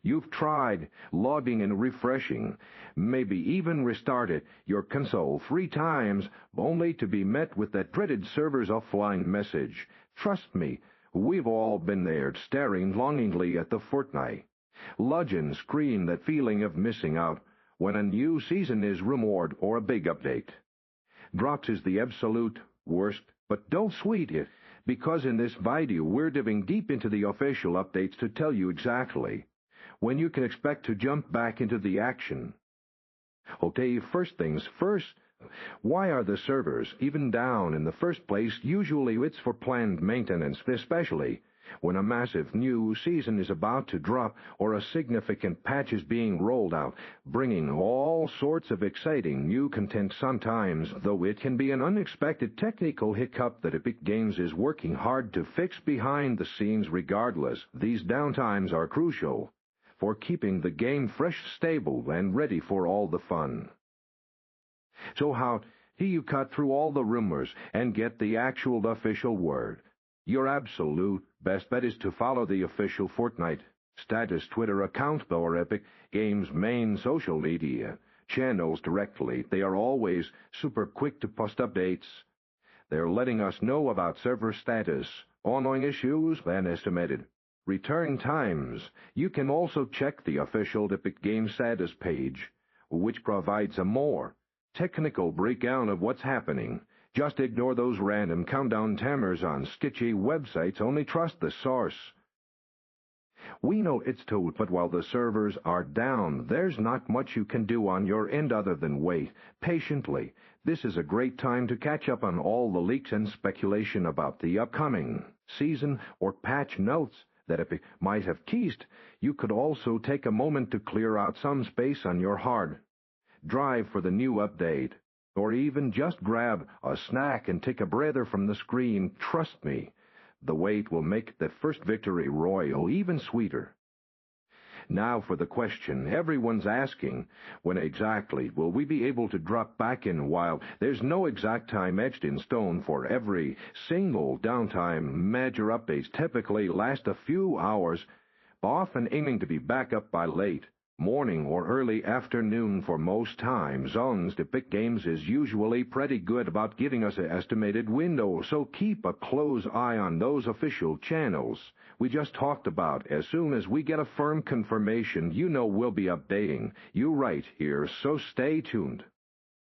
You've tried logging and refreshing, maybe even restarted your console 3 times, only to be met with that dreaded server's offline message. Trust me, we've all been there, staring longingly at the Fortnite legend screen, that feeling of missing out when a new season is rumored or a big update. Drops is the absolute worst, but don't sweat it, because in this video we're diving deep into the official updates to tell you exactly when you can expect to jump back into the action. Okay, first things first, why are the servers even down in the first place? Usually it's for planned maintenance, especially when a massive new season is about to drop or a significant patch is being rolled out, bringing all sorts of exciting new content. Sometimes, though, it can be an unexpected technical hiccup that Epic Games is working hard to fix behind the scenes. Regardless, these downtimes are crucial for keeping the game fresh, stable, and ready for all the fun. So how do you cut through all the rumors and get the actual official word? Your absolute best bet is to follow the official Fortnite status Twitter account or Epic Games' main social media channels directly. They are always super quick to post updates. They're letting us know about server status, ongoing issues, and estimated return times. You can also check the official Epic Games status page, which provides a more technical breakdown of what's happening. Just ignore those random countdown timers on sketchy websites. Only trust the source. We know it's toad, but while the servers are down, there's not much you can do on your end other than wait patiently. This is a great time to catch up on all the leaks and speculation about the upcoming season or patch notes that Epic might have teased. You could also take a moment to clear out some space on your hard drive for the new update, or even just grab a snack and take a breather from the screen. Trust me, the wait will make the first victory royal even sweeter. Now for the question everyone's asking, when exactly will we be able to drop back in? While there's no exact time etched in stone for every single downtime, major updates typically last a few hours, often aiming to be back up by late morning or early afternoon for most time zones. Epic Games is usually pretty good about giving us an estimated window, so keep a close eye on those official channels we just talked about. As soon as we get a firm confirmation, you know we'll be updating you right here, so stay tuned.